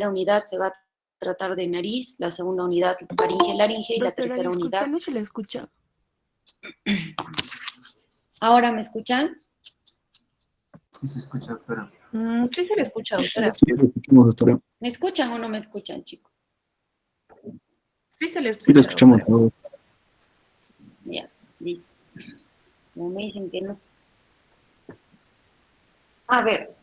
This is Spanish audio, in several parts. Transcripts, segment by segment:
unidad se va a tratar de nariz, la segunda unidad faringe-laringe y la tercera unidad. No se le escucha. ¿Ahora me escuchan? Sí se escucha, doctora. Sí se le escucha, doctora. Sí, lo escuchamos, doctora. ¿Me escuchan o no me escuchan, chicos? Sí se le escucha. Sí, lo escuchamos. Doctora. Ya, listo. No me dicen que no. A ver,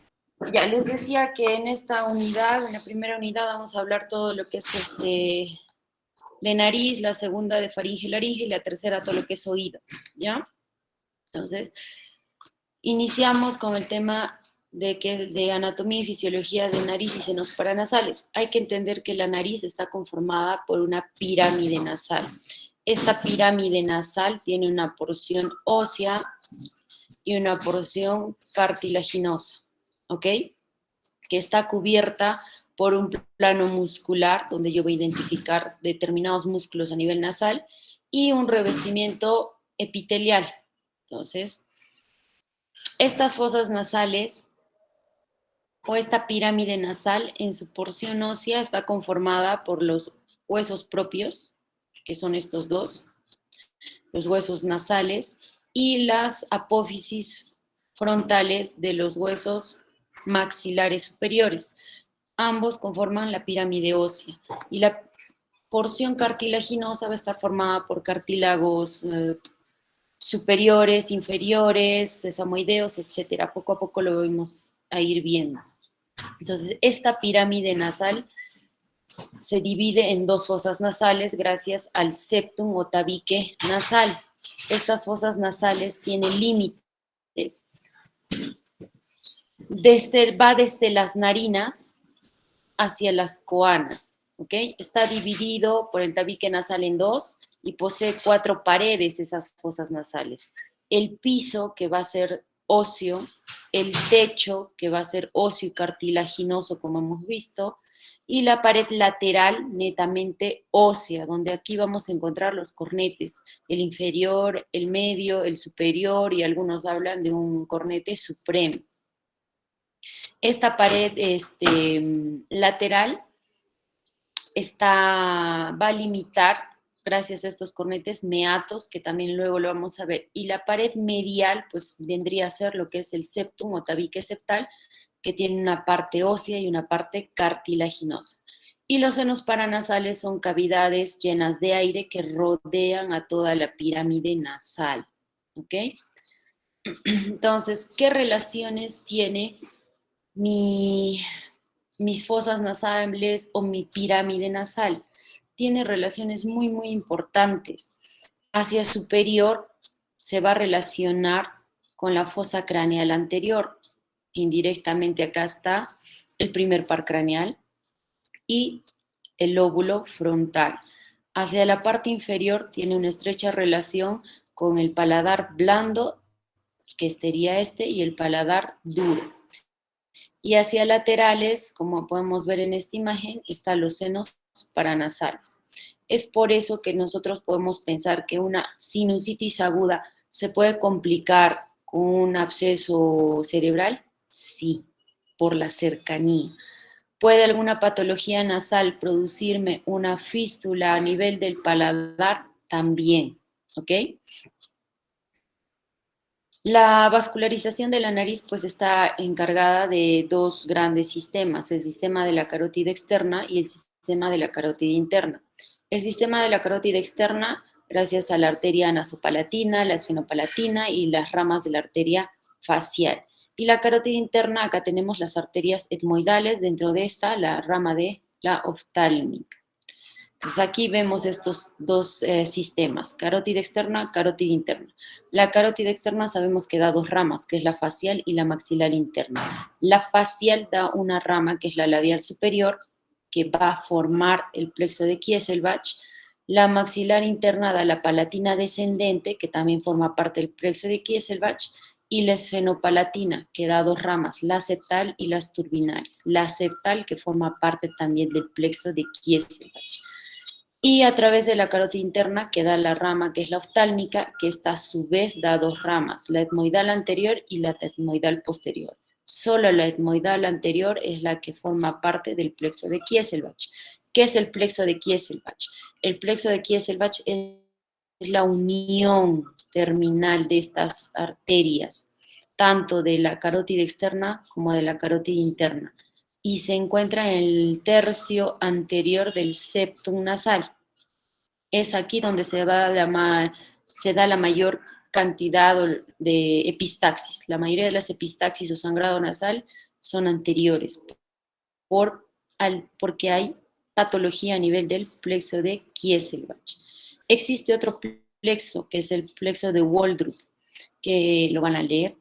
ya les decía que en esta unidad, en la primera unidad, vamos a hablar todo lo que es de nariz, la segunda de faringe-laringe y la tercera todo lo que es oído, ¿ya? Entonces, iniciamos con el tema de anatomía y fisiología de nariz y senos paranasales. Hay que entender que la nariz está conformada por una pirámide nasal. Esta pirámide nasal tiene una porción ósea y una porción cartilaginosa, ¿ok? Que está cubierta por un plano muscular, donde yo voy a identificar determinados músculos a nivel nasal, y un revestimiento epitelial. Entonces, estas fosas nasales o esta pirámide nasal en su porción ósea está conformada por los huesos propios, que son estos dos, los huesos nasales, y las apófisis frontales de los huesos maxilares superiores. Ambos conforman la pirámide ósea y la porción cartilaginosa va a estar formada por cartílagos superiores, inferiores, sesamoideos, etcétera. Poco a poco lo vamos a ir viendo. Entonces, esta pirámide nasal se divide en dos fosas nasales gracias al septum o tabique nasal. Estas fosas nasales tienen límites. Va desde las narinas hacia las coanas, ¿ok? Está dividido por el tabique nasal en dos y posee 4 paredes esas fosas nasales. El piso, que va a ser óseo, el techo, que va a ser óseo y cartilaginoso, como hemos visto, y la pared lateral netamente ósea, donde aquí vamos a encontrar los cornetes, el inferior, el medio, el superior, y algunos hablan de un cornete supremo. Esta pared lateral va a limitar, gracias a estos cornetes, meatos, que también luego lo vamos a ver. Y la pared medial, pues vendría a ser lo que es el septum o tabique septal, que tiene una parte ósea y una parte cartilaginosa. Y los senos paranasales son cavidades llenas de aire que rodean a toda la pirámide nasal, ¿ok? Entonces, ¿qué relaciones tiene mis fosas nasales o mi pirámide nasal? Tiene relaciones muy, muy importantes. Hacia superior se va a relacionar con la fosa craneal anterior. Indirectamente acá está el primer par craneal y el lóbulo frontal. Hacia la parte inferior tiene una estrecha relación con el paladar blando, que sería y el paladar duro. Y hacia laterales, como podemos ver en esta imagen, están los senos paranasales. Es por eso que nosotros podemos pensar que una sinusitis aguda se puede complicar con un absceso cerebral. Sí, por la cercanía. ¿Puede alguna patología nasal producirme una fístula a nivel del paladar? También, ¿ok? La vascularización de la nariz pues está encargada de dos grandes sistemas, el sistema de la carótida externa y el sistema de la carótida interna. El sistema de la carótida externa, gracias a la arteria nasopalatina, la esfenopalatina y las ramas de la arteria facial. Y la carótida interna, acá tenemos las arterias etmoidales, dentro de esta la rama de la oftálmica. Entonces aquí vemos estos dos sistemas, carótida externa, carótida interna. La carótida externa sabemos que da dos ramas, que es la facial y la maxilar interna. La facial da una rama, que es la labial superior, que va a formar el plexo de Kieselbach. La maxilar interna da la palatina descendente, que también forma parte del plexo de Kieselbach, y la esfenopalatina, que da dos ramas, la septal y las turbinales. La septal, que forma parte también del plexo de Kieselbach. Y a través de la carótida interna queda la rama que es la oftálmica, que esta a su vez da dos ramas, la etmoidal anterior y la etmoidal posterior. Solo la etmoidal anterior es la que forma parte del plexo de Kieselbach. ¿Qué es el plexo de Kieselbach? El plexo de Kieselbach es la unión terminal de estas arterias, tanto de la carótida externa como de la carótida interna, y se encuentra en el tercio anterior del septum nasal. Es aquí donde se da la mayor cantidad de epistaxis. La mayoría de las epistaxis o sangrado nasal son anteriores, porque hay patología a nivel del plexo de Kieselbach. Existe otro plexo, que es el plexo de Waldrop, que lo van a leer,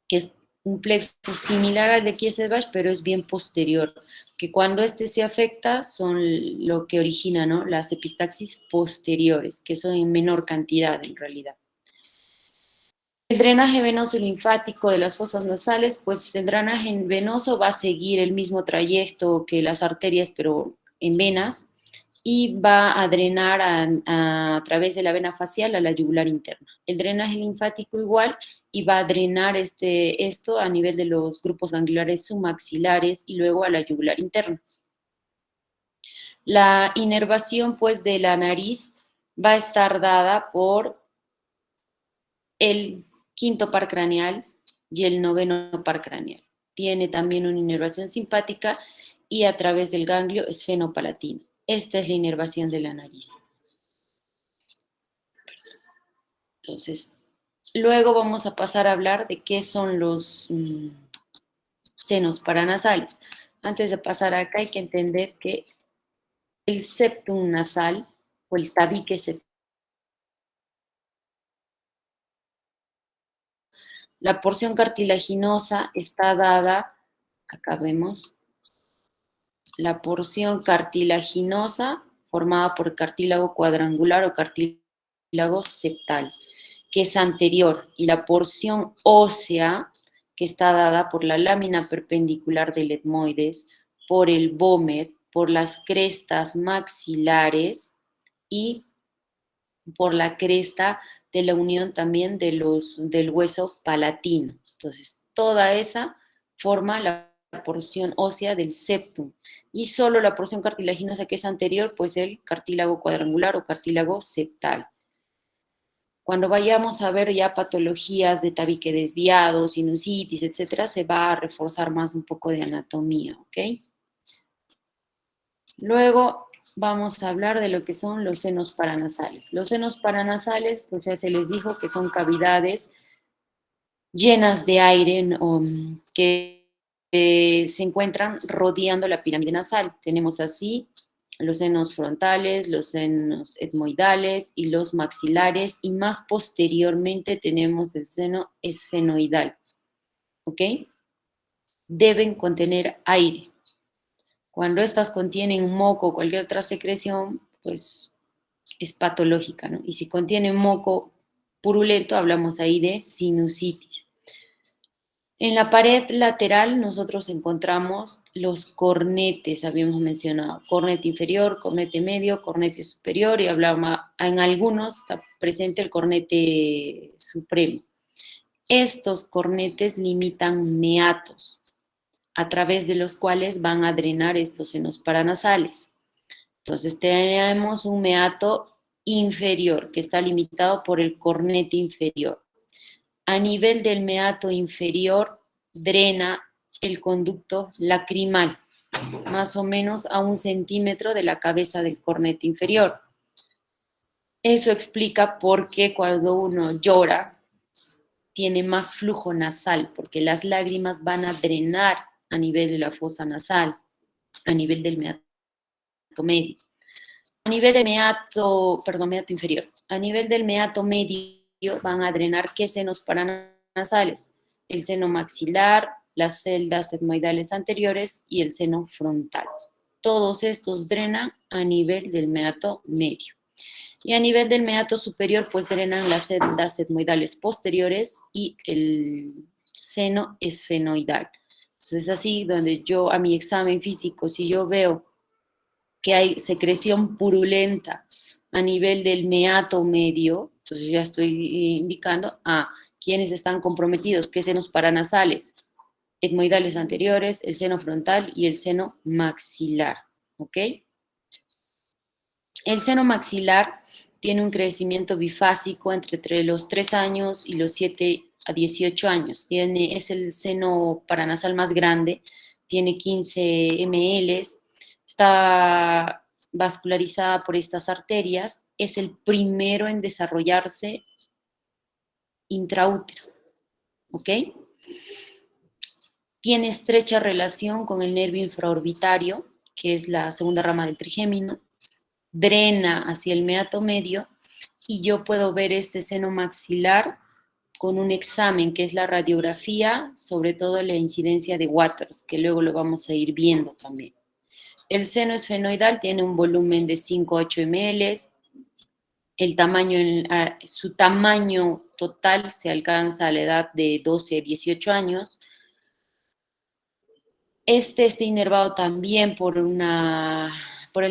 que es un plexo similar al de Kieselbach, pero es bien posterior, que cuando este se afecta son lo que origina, ¿no?, las epistaxis posteriores, que son en menor cantidad en realidad. El drenaje venoso linfático de las fosas nasales, pues el drenaje venoso va a seguir el mismo trayecto que las arterias, pero en venas, y va a drenar a través de la vena facial a la yugular interna. El drenaje linfático igual, y va a drenar esto a nivel de los grupos gangliares submaxilares y luego a la yugular interna. La inervación, pues, de la nariz va a estar dada por el quinto par craneal y el noveno par craneal. Tiene también una inervación simpática y a través del ganglio esfenopalatino. Esta es la inervación de la nariz. Entonces, luego vamos a pasar a hablar de qué son los senos paranasales. Antes de pasar acá hay que entender que el septum nasal o el tabique septum, la porción cartilaginosa está dada, acá vemos, la porción cartilaginosa formada por cartílago cuadrangular o cartílago septal, que es anterior, y la porción ósea, que está dada por la lámina perpendicular del etmoides, por el vómer, por las crestas maxilares y por la cresta de la unión también del hueso palatino. Entonces, toda esa forma la porción ósea del septum, y solo la porción cartilaginosa que es anterior, pues el cartílago cuadrangular o cartílago septal. Cuando vayamos a ver ya patologías de tabique desviado, sinusitis, etcétera, se va a reforzar más un poco de anatomía, ¿ok? Luego vamos a hablar de lo que son los senos paranasales. Los senos paranasales, pues ya se les dijo que son cavidades llenas de aire que se encuentran rodeando la pirámide nasal. Tenemos así los senos frontales, los senos etmoidales y los maxilares, y más posteriormente tenemos el seno esfenoidal, ¿ok? Deben contener aire. Cuando estas contienen moco o cualquier otra secreción, pues es patológica, ¿no? Y si contienen moco purulento, hablamos ahí de sinusitis. En la pared lateral nosotros encontramos los cornetes, habíamos mencionado, cornete inferior, cornete medio, cornete superior, y hablaba, en algunos está presente el cornete supremo. Estos cornetes limitan meatos, a través de los cuales van a drenar estos senos paranasales. Entonces tenemos un meato inferior que está limitado por el cornete inferior. A nivel del meato inferior drena el conducto lacrimal, más o menos a 1 centímetro de la cabeza del cornete inferior. Eso explica por qué cuando uno llora tiene más flujo nasal, porque las lágrimas van a drenar a nivel de la fosa nasal, a nivel del meato medio. A nivel del meato inferior, a nivel del meato medio van a drenar ¿qué senos paranasales? El seno maxilar, las celdas etmoidales anteriores y el seno frontal. Todos estos drenan a nivel del meato medio. Y a nivel del meato superior, pues drenan las celdas etmoidales posteriores y el seno esfenoidal. Entonces, así, donde yo a mi examen físico, si yo veo que hay secreción purulenta a nivel del meato medio, entonces ya estoy indicando a quienes están comprometidos, qué senos paranasales, etmoidales anteriores, el seno frontal y el seno maxilar, ¿ok? El seno maxilar tiene un crecimiento bifásico entre los 3 años y los 7 a 18 años. Es el seno paranasal más grande, tiene 15 ml, está vascularizada por estas arterias, es el primero en desarrollarse intraútero, ¿ok? Tiene estrecha relación con el nervio infraorbitario, que es la segunda rama del trigémino, drena hacia el meato medio y yo puedo ver este seno maxilar con un examen que es la radiografía, sobre todo la incidencia de Waters, que luego lo vamos a ir viendo también. El seno esfenoidal tiene un volumen de 5 a 8 ml, su tamaño total se alcanza a la edad de 12 a 18 años. Este está inervado también por el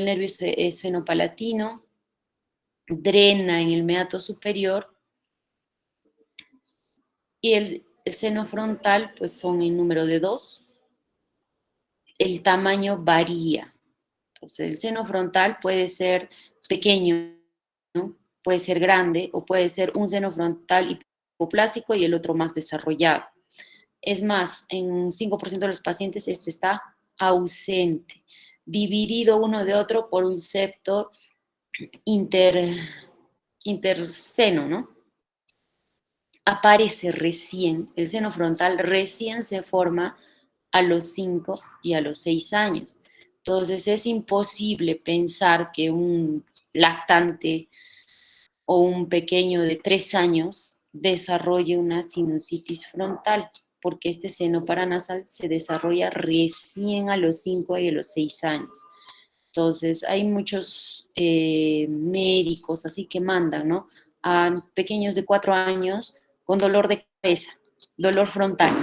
nervio esfenopalatino, drena en el meato superior y el seno frontal pues son en número de 2. El tamaño varía. Entonces el seno frontal puede ser pequeño, ¿no? Puede ser grande o puede ser un seno frontal hipoplástico y el otro más desarrollado. Es más, en 5% de los pacientes este está ausente, dividido uno de otro por un septo interseno, ¿no? Aparece recién, el seno frontal recién se forma a los 5 y a los 6 años. Entonces es imposible pensar que un lactante o un pequeño de 3 años desarrolle una sinusitis frontal, porque este seno paranasal se desarrolla recién a los 5 y a los 6 años. Entonces, hay muchos médicos así que mandan, ¿no? A pequeños de 4 años con dolor de cabeza, dolor frontal,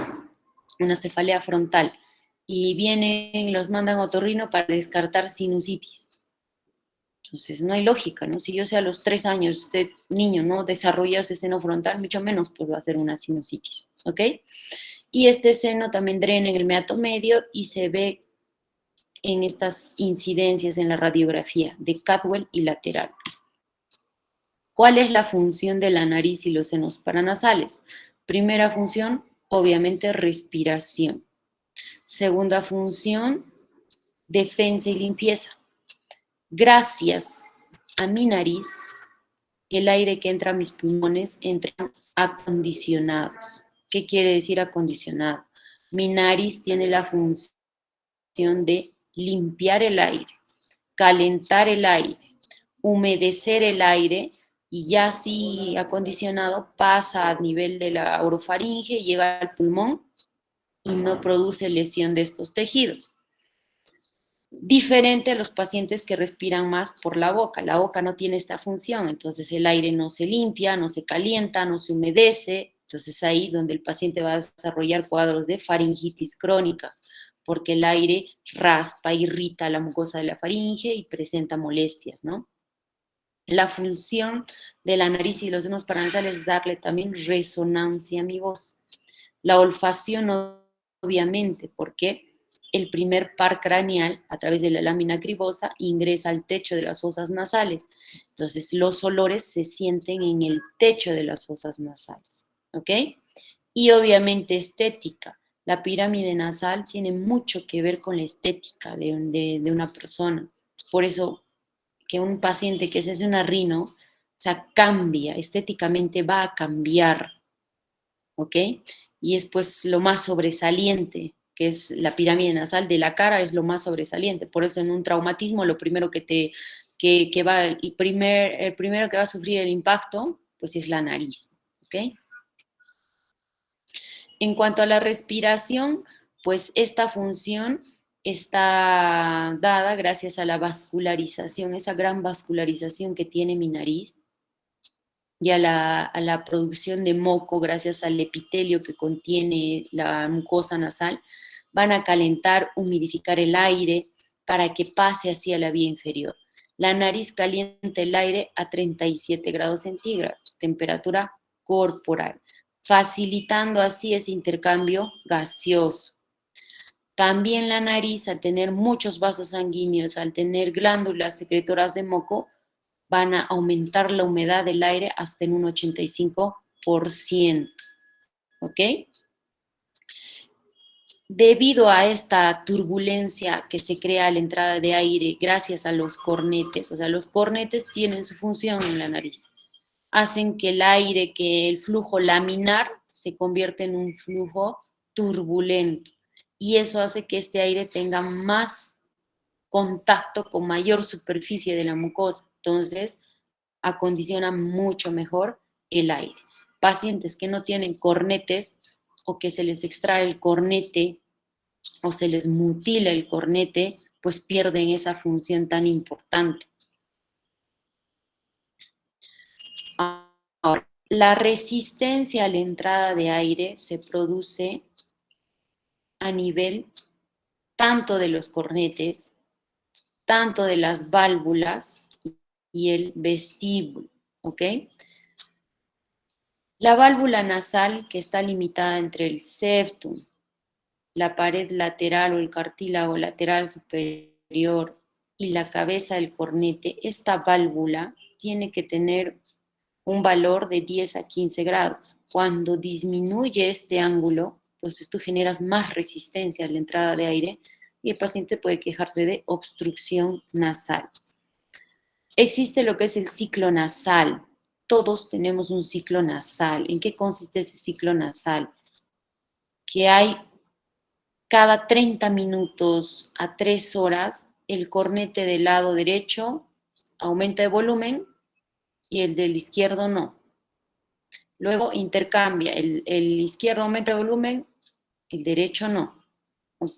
una cefalea frontal, y vienen, los mandan a otorrino para descartar sinusitis. Entonces, no hay lógica, ¿no? Si yo sé a los 3 años, este niño no desarrolla ese seno frontal, mucho menos pues va a ser una sinusitis, ¿ok? Y este seno también drena en el meato medio y se ve en estas incidencias en la radiografía de Cadwell y lateral. ¿Cuál es la función de la nariz y los senos paranasales? Primera función, obviamente, respiración. Segunda función, defensa y limpieza. Gracias a mi nariz, el aire que entra a mis pulmones entra acondicionados. ¿Qué quiere decir acondicionado? Mi nariz tiene la función de limpiar el aire, calentar el aire, humedecer el aire y ya así acondicionado pasa a nivel de la orofaringe, llega al pulmón y no produce lesión de estos tejidos. Diferente a los pacientes que respiran más por la boca no tiene esta función, entonces el aire no se limpia, no se calienta, no se humedece, entonces ahí donde el paciente va a desarrollar cuadros de faringitis crónicas, porque el aire raspa, irrita la mucosa de la faringe y presenta molestias, ¿no? La función de la nariz y los senos paranasales es darle también resonancia a mi voz. La olfacción, obviamente, porque el primer par craneal, a través de la lámina cribosa, ingresa al techo de las fosas nasales. Entonces, los olores se sienten en el techo de las fosas nasales, ¿ok? Y obviamente estética. La pirámide nasal tiene mucho que ver con la estética de una persona. Por eso que un paciente que se hace una rino, o sea, cambia, estéticamente va a cambiar, ¿ok? Y es pues lo más sobresaliente, que es la pirámide nasal de la cara, es lo más sobresaliente. Por eso en un traumatismo lo primero el primero que va a sufrir el impacto, pues es la nariz, ¿ok? En cuanto a la respiración, pues esta función está dada gracias a la vascularización, esa gran vascularización que tiene mi nariz, y a la producción de moco gracias al epitelio que contiene la mucosa nasal, van a calentar, humidificar el aire para que pase así a la vía inferior. La nariz calienta el aire a 37 grados centígrados, temperatura corporal, facilitando así ese intercambio gaseoso. También la nariz, al tener muchos vasos sanguíneos, al tener glándulas secretoras de moco, van a aumentar la humedad del aire hasta en un 85%. ¿Ok? Debido a esta turbulencia que se crea a la entrada de aire gracias a los cornetes, o sea, los cornetes tienen su función en la nariz, hacen que el aire, que el flujo laminar se convierta en un flujo turbulento y eso hace que este aire tenga más contacto con mayor superficie de la mucosa, entonces acondiciona mucho mejor el aire. Pacientes que no tienen cornetes o que se les extrae el cornete o se les mutila el cornete, pues pierden esa función tan importante. Ahora, la resistencia a la entrada de aire se produce a nivel tanto de los cornetes, tanto de las válvulas y el vestíbulo, ¿ok? La válvula nasal, que está limitada entre el septum, la pared lateral o el cartílago lateral superior y la cabeza del cornete, esta válvula tiene que tener un valor de 10 a 15 grados. Cuando disminuye este ángulo, entonces tú generas más resistencia a la entrada de aire y el paciente puede quejarse de obstrucción nasal. Existe lo que es el ciclo nasal. Todos tenemos un ciclo nasal. ¿En qué consiste ese ciclo nasal? Que hay cada 30 minutos a 3 horas, el cornete del lado derecho aumenta de volumen y el del izquierdo no. Luego intercambia, el izquierdo aumenta de volumen, el derecho no.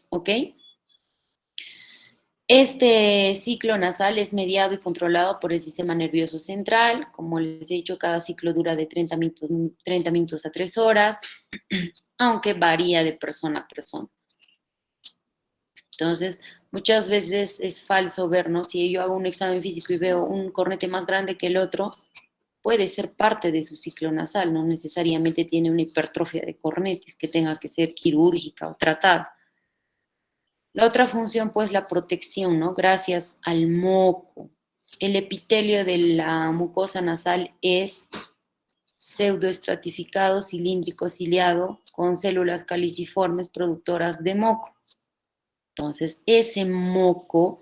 ¿Ok? Este ciclo nasal es mediado y controlado por el sistema nervioso central. Como les he dicho, cada ciclo dura de 30 minutos a 3 horas, aunque varía de persona a persona. Entonces, muchas veces es falso ver, ¿no? Si yo hago un examen físico y veo un cornete más grande que el otro, puede ser parte de su ciclo nasal, no necesariamente tiene una hipertrofia de cornetes que tenga que ser quirúrgica o tratada. La otra función, pues, la protección, ¿no? Gracias al moco. El epitelio de la mucosa nasal es pseudoestratificado, cilíndrico, ciliado, con células caliciformes productoras de moco. Entonces, ese moco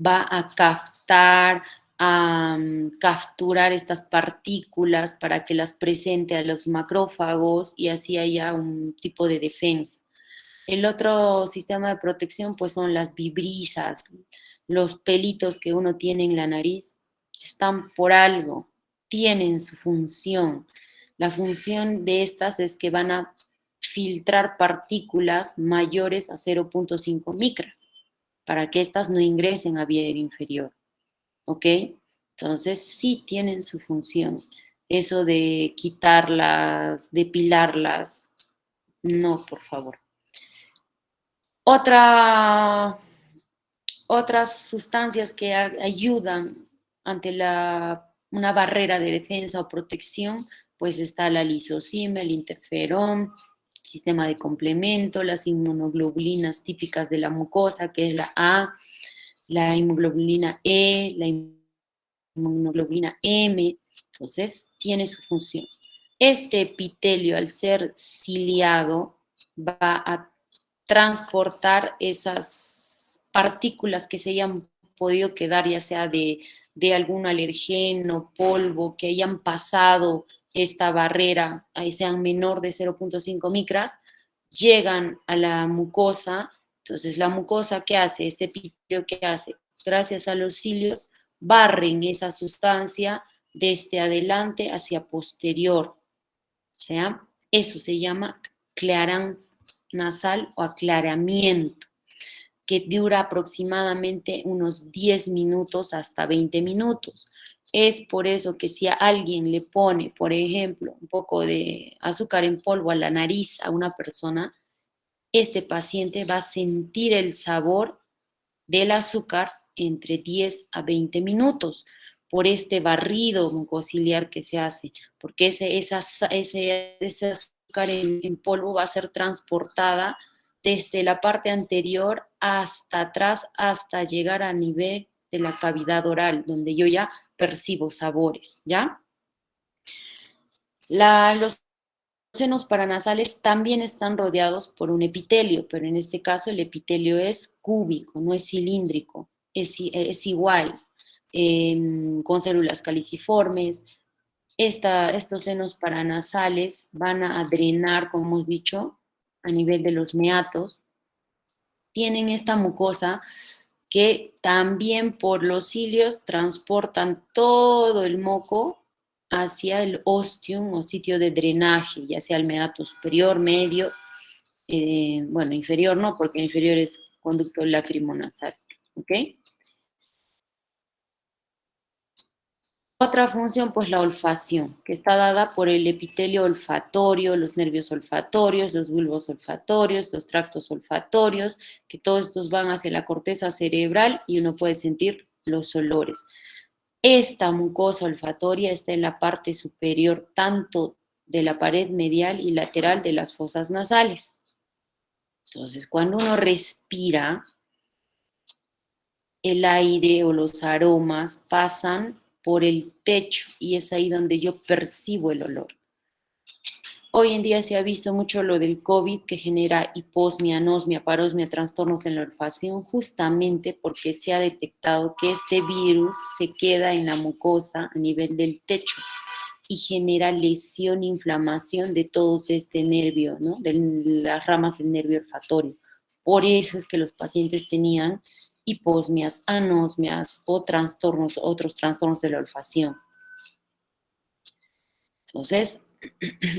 va a capturar estas partículas para que las presente a los macrófagos y así haya un tipo de defensa. El otro sistema de protección pues son las vibrisas, los pelitos que uno tiene en la nariz están por algo, tienen su función. La función de estas es que van a filtrar partículas mayores a 0.5 micras para que éstas no ingresen a vía aérea inferior. ¿Ok? Entonces sí tienen su función. Eso de quitarlas, depilarlas, no, por favor. Otras sustancias que ayudan ante una barrera de defensa o protección, pues está la lisozima, el interferón, sistema de complemento, las inmunoglobulinas típicas de la mucosa, que es la A, la inmunoglobulina E, la inmunoglobulina M, entonces tiene su función. Este epitelio, al ser ciliado, va a transportar esas partículas que se hayan podido quedar, ya sea de algún alergeno, polvo, que hayan pasado esta barrera, ahí sean menor de 0.5 micras, llegan a la mucosa. Entonces, la mucosa, ¿qué hace? Este epitelio, ¿qué hace? Gracias a los cilios, barren esa sustancia desde adelante hacia posterior. O sea, eso se llama clearance nasal o aclaramiento, que dura aproximadamente unos 10 minutos hasta 20 minutos. Es por eso que si a alguien le pone, por ejemplo, un poco de azúcar en polvo a la nariz a una persona, este paciente va a sentir el sabor del azúcar entre 10 a 20 minutos por este barrido mucociliar que se hace, porque ese azúcar en polvo va a ser transportada desde la parte anterior hasta atrás, hasta llegar a nivel de la cavidad oral, donde yo ya percibo sabores, ¿ya? Los senos paranasales también están rodeados por un epitelio, pero en este caso el epitelio es cúbico, no es cilíndrico, es igual, con células caliciformes. Estos senos paranasales van a drenar, como hemos dicho, a nivel de los meatos. Tienen esta mucosa que también por los cilios transportan todo el moco hacia el ostium o sitio de drenaje, ya sea el meato superior, medio, bueno, inferior no, porque el inferior es conducto lacrimonasal, ¿ok? Otra función, pues la olfacción, que está dada por el epitelio olfatorio, los nervios olfatorios, los bulbos olfatorios, los tractos olfatorios, que todos estos van hacia la corteza cerebral y uno puede sentir los olores. Esta mucosa olfatoria está en la parte superior tanto de la pared medial y lateral de las fosas nasales. Entonces, cuando uno respira, el aire o los aromas pasan por el techo y es ahí donde yo percibo el olor. Hoy en día se ha visto mucho lo del COVID que genera hiposmia, anosmia, parosmia, trastornos en la olfacción, justamente porque se ha detectado que este virus se queda en la mucosa a nivel del techo y genera lesión, inflamación de todo este nervio, ¿no? De las ramas del nervio olfatorio. Por eso es que los pacientes tenían hiposmias, anosmias o trastornos, otros trastornos de la olfacción. Entonces,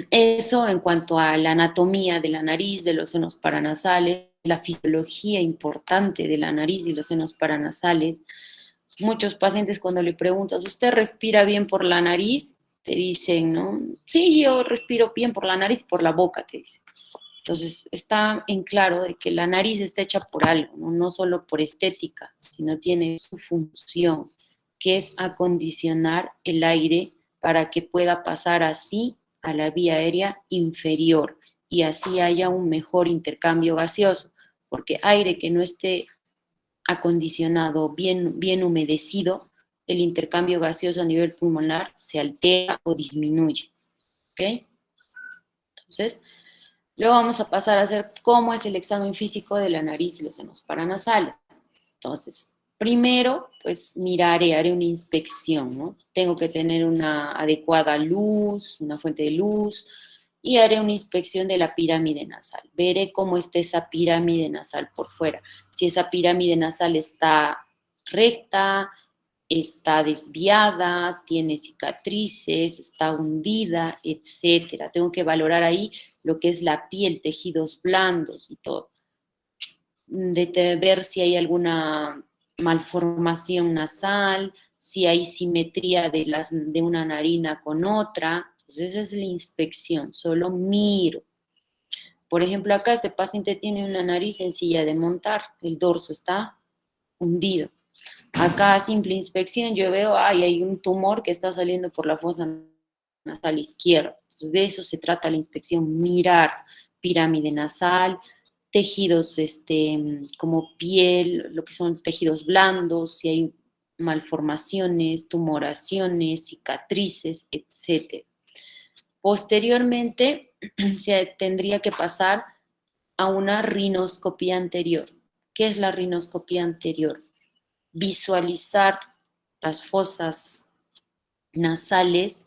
eso en cuanto a la anatomía de la nariz, de los senos paranasales, la fisiología importante de la nariz y los senos paranasales. Muchos pacientes cuando le preguntas, ¿usted respira bien por la nariz? Te dicen, ¿no? Sí, yo respiro bien por la nariz y por la boca, te dicen. Entonces, está en claro de que la nariz está hecha por algo, ¿no? No solo por estética, sino tiene su función, que es acondicionar el aire para que pueda pasar así a la vía aérea inferior y así haya un mejor intercambio gaseoso, porque aire que no esté acondicionado, bien humedecido, el intercambio gaseoso a nivel pulmonar se altera o disminuye, ¿ok? Entonces, luego vamos a pasar a hacer cómo es el examen físico de la nariz y los senos paranasales. Entonces, primero, pues haré una inspección, ¿no? Tengo que tener una adecuada luz, una fuente de luz, y haré una inspección de la pirámide nasal. Veré cómo está esa pirámide nasal por fuera. Si esa pirámide nasal está recta, está desviada, tiene cicatrices, está hundida, etcétera. Tengo que valorar ahí lo que es la piel, tejidos blandos y todo. De ver si hay alguna malformación nasal, si hay simetría de una narina con otra. Entonces esa es la inspección, solo miro. Por ejemplo, acá este paciente tiene una nariz sencilla de montar, el dorso está hundido. Acá a simple inspección yo veo, hay un tumor que está saliendo por la fosa nasal izquierda. Entonces, de eso se trata la inspección, mirar pirámide nasal, tejidos como piel, lo que son tejidos blandos, si hay malformaciones, tumoraciones, cicatrices, etc. Posteriormente, se tendría que pasar a una rinoscopía anterior. ¿Qué es la rinoscopía anterior? Visualizar las fosas nasales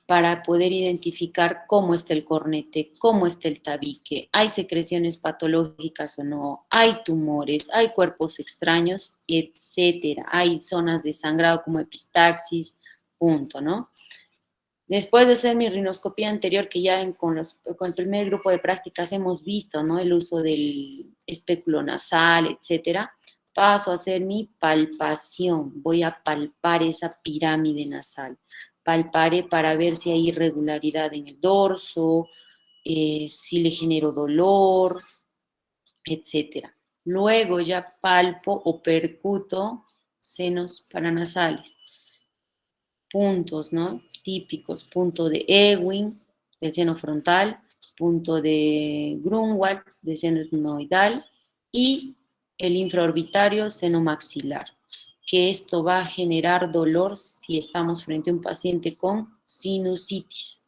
para poder identificar cómo está el cornete, cómo está el tabique, hay secreciones patológicas o no, hay tumores, hay cuerpos extraños, etcétera. Hay zonas de sangrado como epistaxis, punto, ¿no? Después de hacer mi rinoscopía anterior, que ya con el primer grupo de prácticas hemos visto, ¿no? El uso del espéculo nasal, etcétera, paso a hacer mi palpación. Voy a palpar esa pirámide nasal. Palparé para ver si hay irregularidad en el dorso, si le genero dolor, etcétera. Luego ya palpo o percuto senos paranasales. Puntos, ¿no? Típicos, punto de Ewing, del seno frontal, punto de Grunwald, de seno etmoidal, y el infraorbitario seno maxilar, que esto va a generar dolor si estamos frente a un paciente con sinusitis.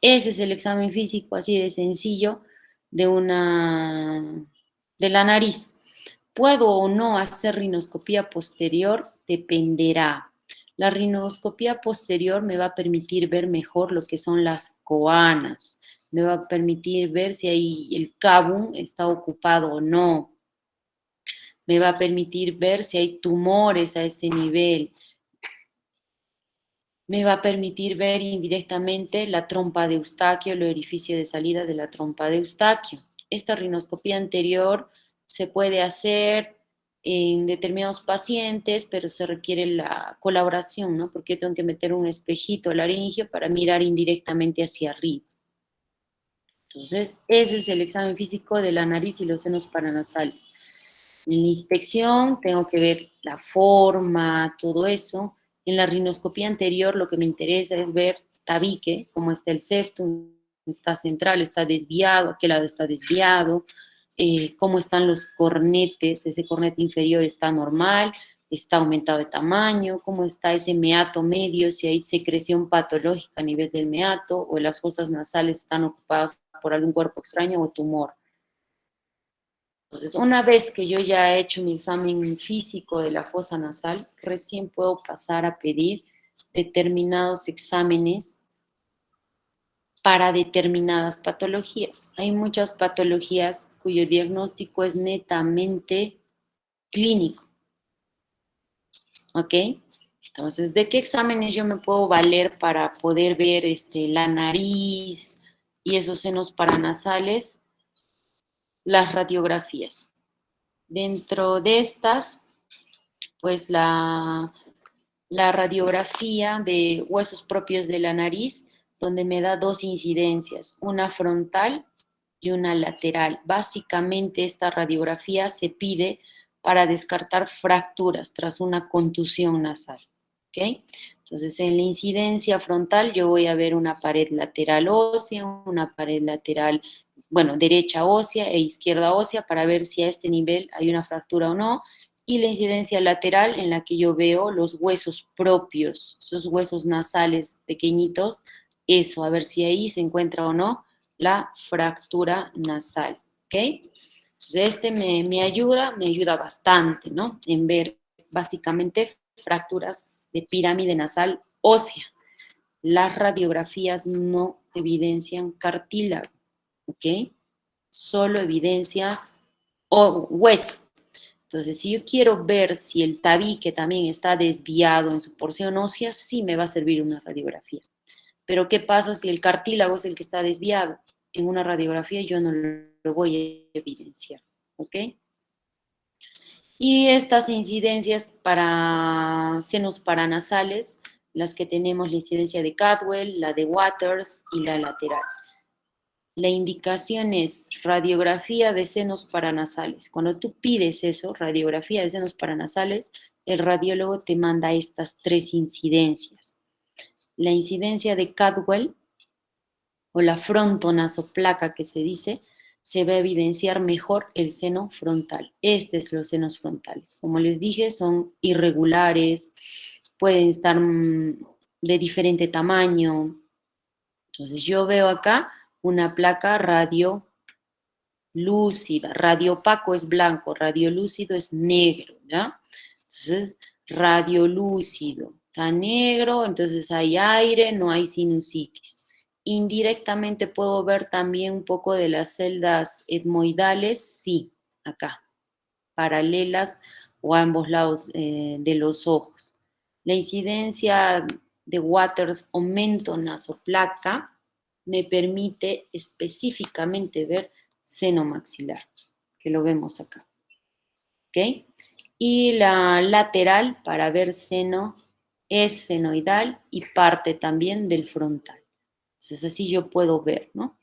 Ese es el examen físico así de sencillo de la nariz. ¿Puedo o no hacer rinoscopía posterior? Dependerá. La rinoscopía posterior me va a permitir ver mejor lo que son las coanas, me va a permitir ver si ahí el cabum está ocupado o no, me va a permitir ver si hay tumores a este nivel, me va a permitir ver indirectamente la trompa de Eustaquio, el orificio de salida de la trompa de Eustaquio. Esta rinoscopía anterior se puede hacer en determinados pacientes, pero se requiere la colaboración, ¿no? Porque yo tengo que meter un espejito laringio para mirar indirectamente hacia arriba. Entonces, ese es el examen físico de la nariz y los senos paranasales. En la inspección tengo que ver la forma, todo eso. En la rinoscopía anterior lo que me interesa es ver tabique, cómo está el septum, está central, está desviado, a qué lado está desviado, cómo están los cornetes, ese cornete inferior está normal, está aumentado de tamaño, cómo está ese meato medio, si hay secreción patológica a nivel del meato o las fosas nasales están ocupadas por algún cuerpo extraño o tumor. Entonces, una vez que yo ya he hecho mi examen físico de la fosa nasal, recién puedo pasar a pedir determinados exámenes para determinadas patologías. Hay muchas patologías cuyo diagnóstico es netamente clínico, ¿ok? Entonces, ¿de qué exámenes yo me puedo valer para poder ver la nariz y esos senos paranasales? Las radiografías. Dentro de estas, pues la radiografía de huesos propios de la nariz, donde me da dos incidencias, una frontal y una lateral. Básicamente esta radiografía se pide para descartar fracturas tras una contusión nasal, ¿ok? Entonces, en la incidencia frontal yo voy a ver una pared lateral ósea, una pared lateral, bueno, derecha ósea e izquierda ósea para ver si a este nivel hay una fractura o no, y la incidencia lateral en la que yo veo los huesos propios, esos huesos nasales pequeñitos, eso, a ver si ahí se encuentra o no la fractura nasal, ¿ok? Entonces me ayuda bastante, ¿no? En ver básicamente fracturas de pirámide nasal ósea. Las radiografías no evidencian cartílago, ¿ok? Solo evidencia hueso. Entonces, si yo quiero ver si el tabique también está desviado en su porción ósea, sí me va a servir una radiografía. Pero, ¿qué pasa si el cartílago es el que está desviado? En una radiografía yo no lo voy a evidenciar, ¿ok? Y estas incidencias para senos paranasales, las que tenemos la incidencia de Cadwell, la de Waters y la lateral. La indicación es radiografía de senos paranasales. Cuando tú pides eso, radiografía de senos paranasales, el radiólogo te manda estas tres incidencias. La incidencia de Cadwell, o la frontonasoplaca que se dice, se va a evidenciar mejor el seno frontal. Estos son los senos frontales. Como les dije, son irregulares, pueden estar de diferente tamaño. Entonces yo veo acá una placa radiolúcida. Radiopaco es blanco, radiolúcido es negro, ¿ya? Entonces, radiolúcido, está negro, entonces hay aire, no hay sinusitis. Indirectamente puedo ver también un poco de las celdas etmoidales, sí, acá, paralelas o a ambos lados de los ojos. La incidencia de Waters o mentonasoplaca me permite específicamente ver seno maxilar, que lo vemos acá. ¿Ok? Y la lateral para ver seno esfenoidal y parte también del frontal. Entonces así yo puedo ver, ¿no?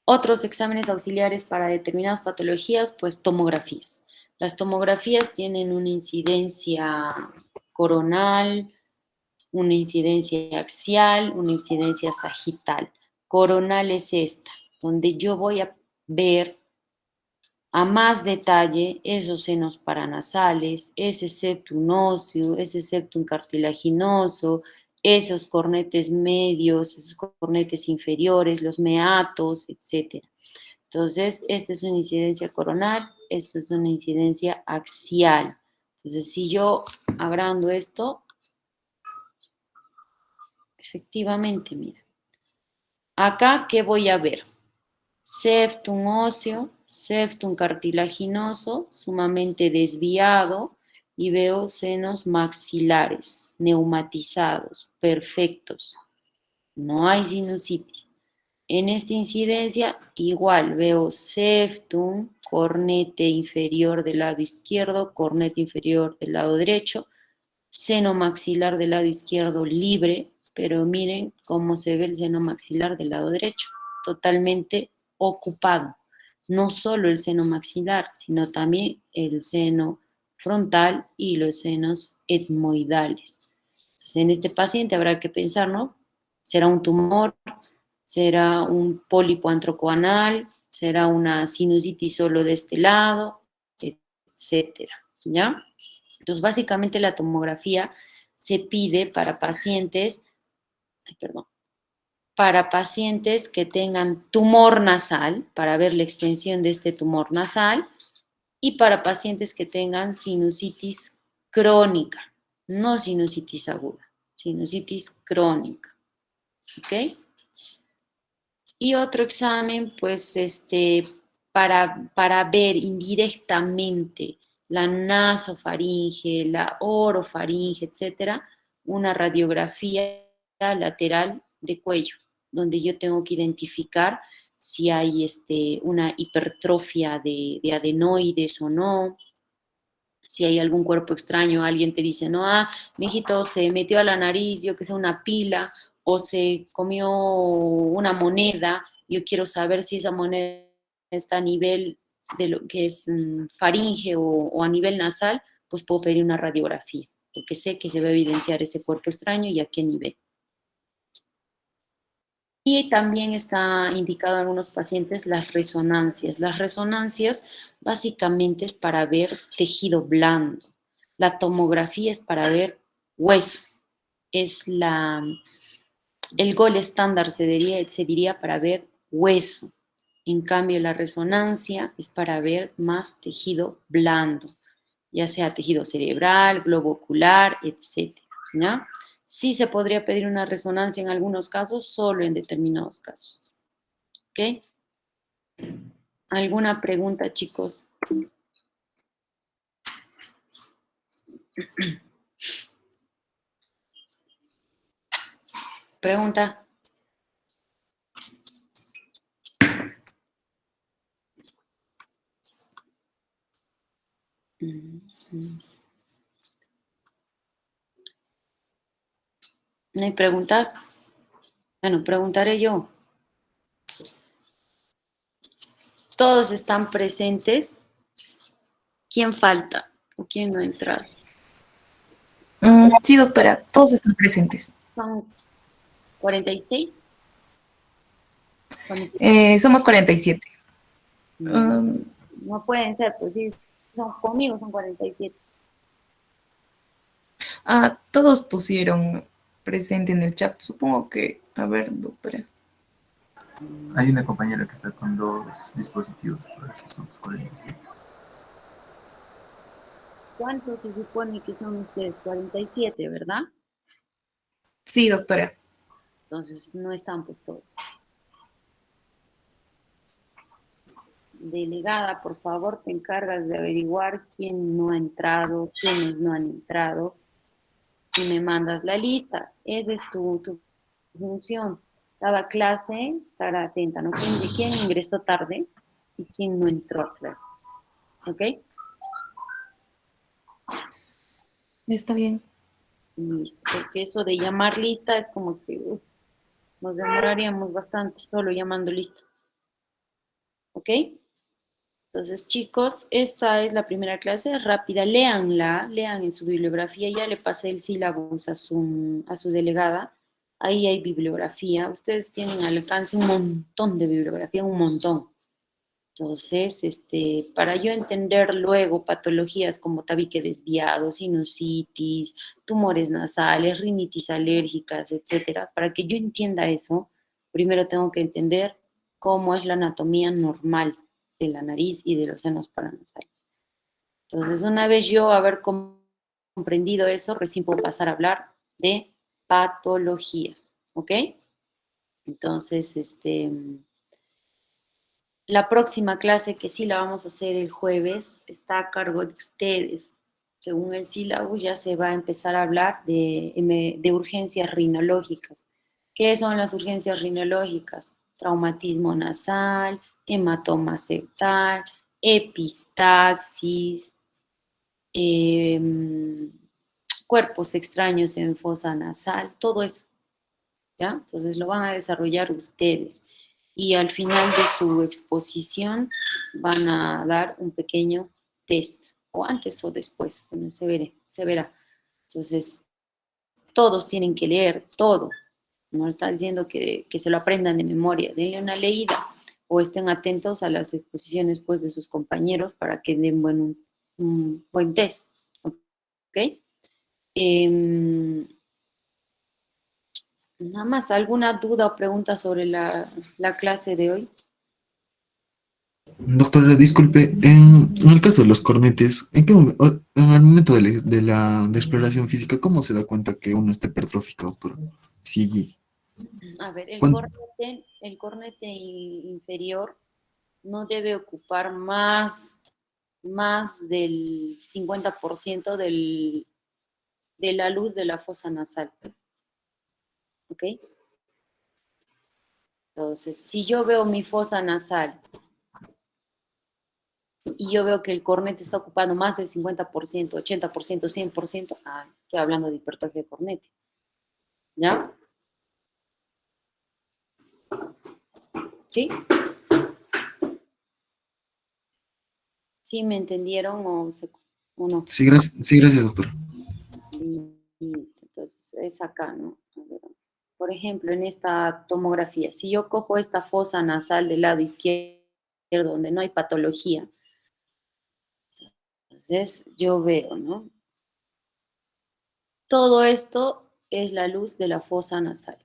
Otros exámenes auxiliares para determinadas patologías, pues tomografías. Las tomografías tienen una incidencia coronal, una incidencia axial, una incidencia sagital. coronal es esta, donde yo voy a ver a más detalle esos senos paranasales, ese septum óseo, ese septum cartilaginoso, esos cornetes medios, esos cornetes inferiores, los meatos, etc. Entonces, esta es una incidencia coronal, esta es una incidencia axial. Entonces, si yo agrando esto, efectivamente, mira. Acá, ¿qué voy a ver? Septum óseo, septum cartilaginoso, sumamente desviado, y veo senos maxilares, neumatizados, perfectos. No hay sinusitis. En esta incidencia, igual veo septum, cornete inferior del lado izquierdo, cornete inferior del lado derecho, seno maxilar del lado izquierdo libre, pero miren cómo se ve el seno maxilar del lado derecho, totalmente ocupado. No solo el seno maxilar, sino también el seno frontal y los senos etmoidales. Entonces, en este paciente habrá que pensar, ¿no? ¿Será un tumor? ¿Será un pólipo antrocoanal? ¿Será una sinusitis solo de este lado? Etcétera, ¿ya? Entonces, básicamente la tomografía se pide para pacientes, para pacientes que tengan tumor nasal, para ver la extensión de este tumor nasal, y para pacientes que tengan sinusitis crónica, no sinusitis aguda, sinusitis crónica, ¿ok? Y otro examen, pues, para ver indirectamente la nasofaringe, la orofaringe, etcétera, una radiografía lateral de cuello, donde yo tengo que identificar si hay una hipertrofia de adenoides o no, si hay algún cuerpo extraño, alguien te dice, no, mijito, se metió a la nariz, yo que sé, una pila, o se comió una moneda, yo quiero saber si esa moneda está a nivel de lo que es faringe o a nivel nasal, pues puedo pedir una radiografía, porque sé que se va a evidenciar ese cuerpo extraño y a qué nivel. Y también está indicado en algunos pacientes las resonancias. Las resonancias básicamente es para ver tejido blando. La tomografía es para ver hueso. Es el gol estándar se diría para ver hueso. En cambio, la resonancia es para ver más tejido blando, ya sea tejido cerebral, globo ocular, etc. ¿Ya? Sí se podría pedir una resonancia en algunos casos, solo en determinados casos. ¿Ok? ¿Alguna pregunta, chicos? Pregunta. ¿No hay preguntas? Bueno, preguntaré yo. Todos están presentes. ¿Quién falta o quién no ha entrado? Sí, doctora, todos están presentes. ¿Son 46? Somos 47. No pueden ser, pues sí, conmigo son 47. Todos pusieron presente en el chat. Supongo que, a ver, doctora. Hay una compañera que está con dos dispositivos, por eso somos 47. ¿Cuántos se supone que son ustedes? 47, ¿verdad? Sí, doctora. Entonces no están pues todos. Delegada, por favor, te encargas de averiguar quién no ha entrado, quiénes no han entrado, y me mandas la lista. Esa es tu función. Cada clase, estar atenta, ¿no? ¿Quién ingresó tarde y quién no entró a clase? ¿Ok? Está bien. Listo, porque eso de llamar lista es como que nos demoraríamos bastante solo llamando lista. ¿Ok? Entonces, chicos, esta es la primera clase, rápida, léanla, lean en su bibliografía, ya le pasé el sílabus a su delegada, Ahí hay bibliografía. Ustedes tienen al alcance un montón de bibliografía, un montón. Entonces, para yo entender luego patologías como tabique desviado, sinusitis, tumores nasales, rinitis alérgicas, etcétera, para que yo entienda eso, primero tengo que entender cómo es la anatomía normal de la nariz y de los senos paranasales. Entonces, una vez yo haber comprendido eso, recién puedo pasar a hablar de patologías, ¿ok? Entonces, la próxima clase, que sí la vamos a hacer el jueves, está a cargo de ustedes. Según el sílabo, ya se va a empezar a hablar de urgencias rinológicas. ¿Qué son las urgencias rinológicas? Traumatismo nasal, hematoma septal, epistaxis, cuerpos extraños en fosa nasal, todo eso, ¿ya? Entonces lo van a desarrollar ustedes. Y al final de su exposición van a dar un pequeño test, o antes o después, bueno, se verá. Entonces, todos tienen que leer todo. No está diciendo que se lo aprendan de memoria, denle una leída o estén atentos a las exposiciones pues, de sus compañeros para que den un buen test. ¿Ok? Nada más, ¿alguna duda o pregunta sobre la clase de hoy? Doctora, disculpe, en el caso de los cornetes, ¿en qué momento, en el momento de exploración física, cómo se da cuenta que uno está hipertrófico, doctora? Sí, A ver, ¿cuán- el cornete inferior no debe ocupar más del 50% de la luz de la fosa nasal. ¿Ok? Entonces, si yo veo mi fosa nasal y yo veo que el cornete está ocupando más del 50%, 80%, 100%, estoy hablando de hipertrofia de cornete. ¿Ya? ¿Sí? ¿Sí me entendieron o no? sí, gracias, doctora. Listo, entonces es acá, ¿no? A ver, por ejemplo, en esta tomografía, si yo cojo esta fosa nasal del lado izquierdo, donde no hay patología, entonces yo veo, ¿no? Todo esto es la luz de la fosa nasal.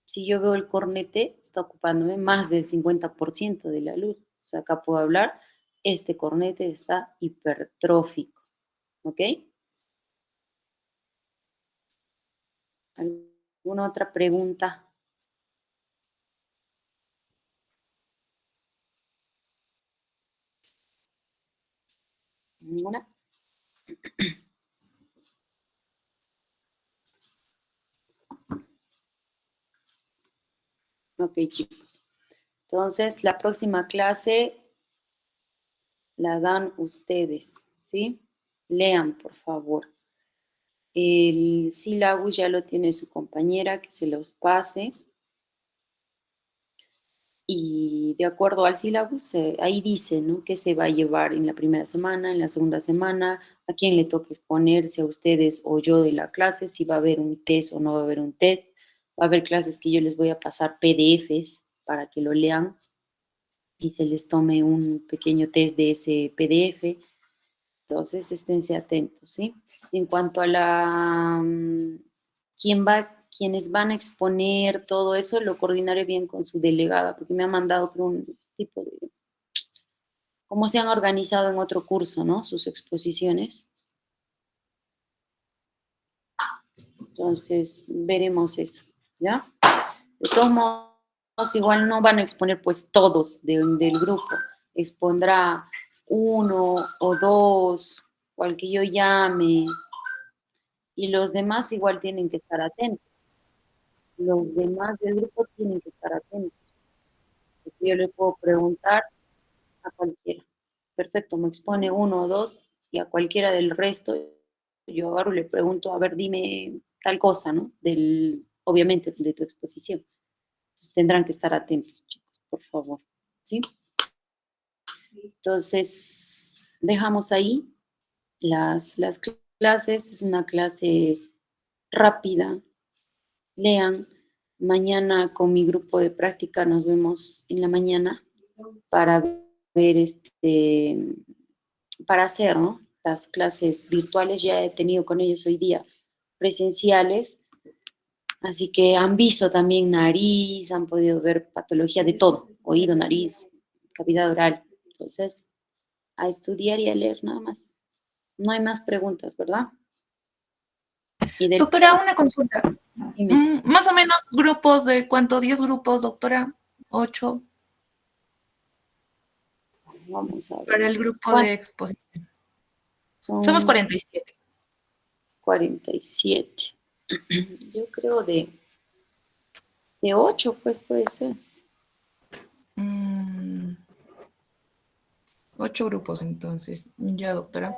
Si yo veo el cornete, está ocupándome más del 50% de la luz. O sea, acá puedo hablar, este cornete está hipertrófico, ¿ok? ¿Alguna otra pregunta? ¿Ninguna? Ok, chicos. Entonces, la próxima clase la dan ustedes, ¿sí? Lean, por favor. El sílabus ya lo tiene su compañera, que se los pase. Y de acuerdo al sílabus, ahí dice, ¿no? Qué se va a llevar en la primera semana, en la segunda semana, a quién le toca exponerse, a ustedes o yo de la clase, si va a haber un test o no va a haber un test. Va a haber clases que yo les voy a pasar PDFs para que lo lean y se les tome un pequeño test de ese PDF. Entonces, esténse atentos, ¿sí? En cuanto a quienes van a exponer todo eso, lo coordinaré bien con su delegada, porque me ha mandado por un tipo de, cómo se han organizado en otro curso, ¿no? Sus exposiciones. Entonces, veremos eso, ¿ya? De todos modos, igual no van a exponer pues todos del grupo. Expondrá uno o dos, o al que yo llame, y los demás igual tienen que estar atentos. Los demás del grupo tienen que estar atentos. Porque yo le puedo preguntar a cualquiera. Perfecto, me expone uno o dos y a cualquiera del resto yo agarro y le pregunto, a ver, dime tal cosa, ¿no? Obviamente, de tu exposición. Entonces tendrán que estar atentos, chicos, por favor. ¿Sí? Entonces, dejamos ahí las clases. Es una clase rápida, lean. Mañana con mi grupo de práctica nos vemos en la mañana para ver para hacer, ¿no? Las clases virtuales. Ya he tenido con ellos hoy día presenciales, así que han visto también nariz, han podido ver patología de todo, oído, nariz, cavidad oral. Entonces, a estudiar y a leer nada más. No hay más preguntas, ¿verdad? Y del Doctora, una consulta. dime. Más o menos grupos de ¿cuánto? ¿10 grupos, doctora? ¿8? Vamos a Para ver. el grupo de ¿Cuántos exposición. Somos son? 47. 47. Yo creo de 8, pues puede ser. 8 grupos entonces. Ya, doctora.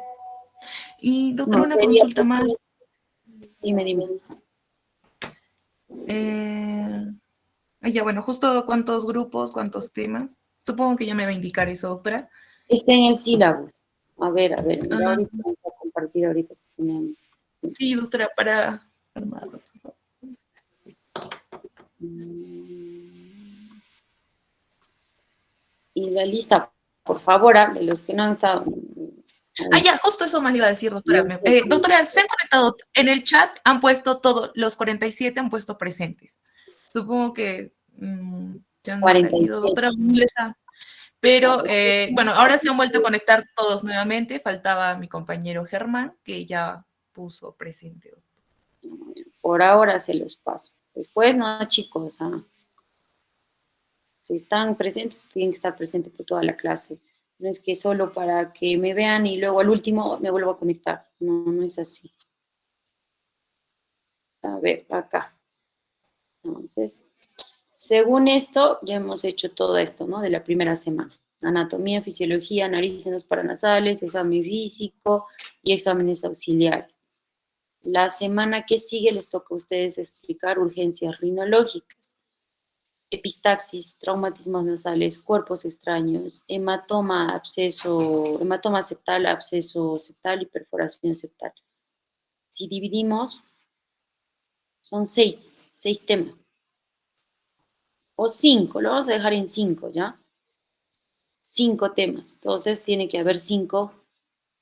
Y doctora, No, una sería consulta pues sí. más. Dime. Eh, ya, bueno, justo cuántos grupos, cuántos temas. Supongo que ya me va a indicar eso, doctora. Está en el sílabus. A ver, mira, Ah, ahorita vamos a compartir ahorita que tenemos. sí, doctora, para armarlo. Y la lista, por favor, de los que no han estado. Ya, justo eso más le iba a decir, doctora. Doctora, se han conectado en el chat, han puesto todos, los 47 han puesto presentes. Supongo que ya han salido, 47. doctora. Pero bueno, ahora se han vuelto a conectar todos nuevamente. Faltaba mi compañero Germán, que ya puso presente. Por ahora se los paso. Después, no, chicos, si están presentes, tienen que estar presentes por toda la clase. No es que solo para que me vean y luego al último me vuelvo a conectar. No, no es así. A ver, acá. Entonces, según esto, ya hemos hecho todo esto, ¿no? De la primera semana. Anatomía, fisiología, nariz y senos paranasales, examen físico y exámenes auxiliares. La semana que sigue les toca a ustedes explicar urgencias rinológicas, epistaxis, traumatismos nasales, cuerpos extraños, hematoma, hematoma septal, absceso septal y perforación septal. Si dividimos, son seis temas. O 5, lo vamos a dejar en 5, ¿ya? 5 temas. Entonces tiene que haber 5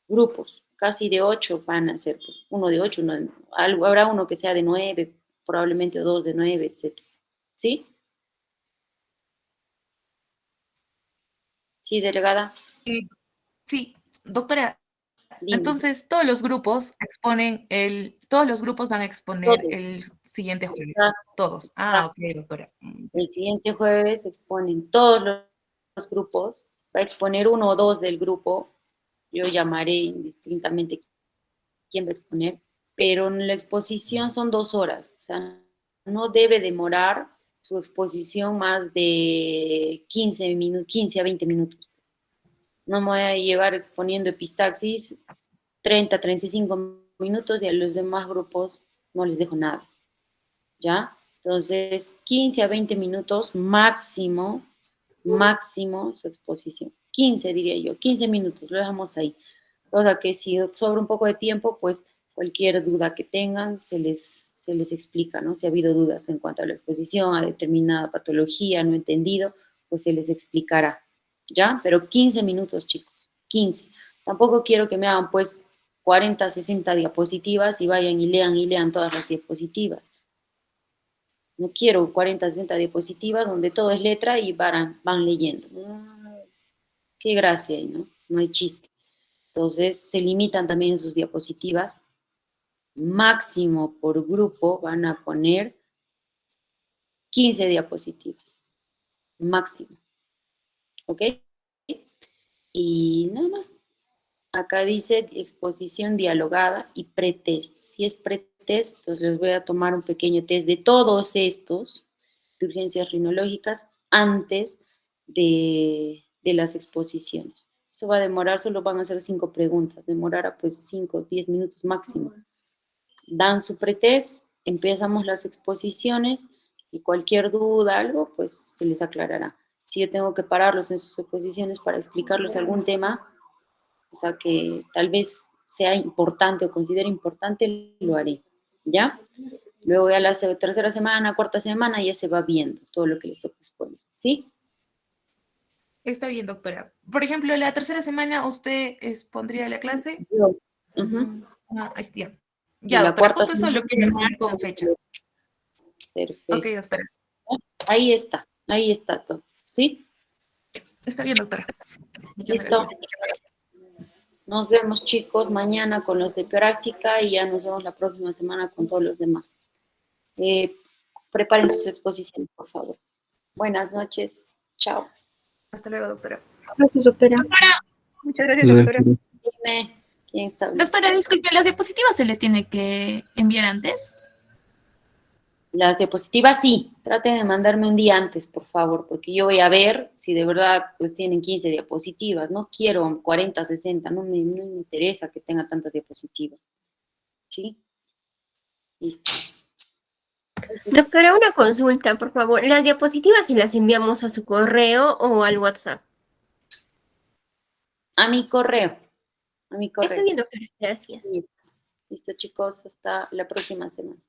grupos. Casi de 8 van a ser, pues, uno de 8, habrá uno que sea de 9, probablemente, o 2 de 9, etc. ¿Sí? Sí, delegada. Sí, doctora, Dime. entonces todos los grupos van a exponer Todos. el siguiente Está, jueves. Todos. está. Ok, doctora. El siguiente jueves exponen todos los grupos. Va a exponer uno o dos del grupo. Yo llamaré indistintamente quién va a exponer. Pero en la exposición son 2 horas. O sea, no debe demorar su exposición más de 15 a 20 minutos. No me voy a llevar exponiendo epistaxis 30, 35 minutos y a los demás grupos no les dejo nada. ¿Ya? Entonces, 15 a 20 minutos máximo su exposición. 15 diría yo, 15 minutos, lo dejamos ahí. O sea que si sobra un poco de tiempo, pues cualquier duda que tengan se les explica, ¿no? Si ha habido dudas en cuanto a la exposición, a determinada patología, no entendido, pues se les explicará, ¿ya? Pero 15 minutos, chicos, 15. Tampoco quiero que me hagan, pues, 40, 60 diapositivas y vayan y lean todas las diapositivas. No quiero 40, 60 diapositivas donde todo es letra y van leyendo. Qué gracia ahí, ¿no? No hay chiste. Entonces, se limitan también sus diapositivas. Máximo por grupo van a poner 15 diapositivas. Máximo. ¿Ok? Y nada más. Acá dice exposición dialogada y pretest. Si es pretest, entonces les voy a tomar un pequeño test de todos estos de urgencias rinológicas antes de las exposiciones. Eso va a demorar, solo van a ser 5 preguntas, demorará pues 5, 10 minutos máximo. Dan su pretest, empezamos las exposiciones y cualquier duda, algo, pues se les aclarará. Si yo tengo que pararlos en sus exposiciones para explicarles algún tema, o sea, que tal vez sea importante o considere importante, lo haré. ¿ya? Luego ya la tercera semana, cuarta semana, ya se va viendo todo lo que les toca exponer, ¿sí? Está bien, doctora. Por ejemplo, la tercera semana usted expondría la clase. Yo. Ujú. Ahí está. Y Ya, la doctora, cuarta justo eso es lo que semana, me con fechas. Ok, perfecto. doctora. Ahí está todo, ¿sí? Está bien, doctora. Muchas Listo. gracias. Nos vemos, chicos, mañana con los de práctica y ya nos vemos la próxima semana con todos los demás. Preparen sus exposiciones, por favor. Buenas noches. Chao. Hasta luego, doctora. Gracias, doctora. Muchas gracias, doctora. Dime quién está hablando. Doctora, disculpe, ¿las diapositivas se le tiene que enviar antes? Las diapositivas sí, traten de mandarme un día antes, por favor, porque yo voy a ver si de verdad pues tienen 15 diapositivas. No quiero 40, 60, no me interesa que tenga tantas diapositivas. ¿Sí? Listo. Doctora, una consulta, por favor. ¿Las diapositivas si las enviamos a su correo o al WhatsApp? A mi correo. A mi Está correo. bien, doctora. Gracias. Listo. Listo, chicos. Hasta la próxima semana.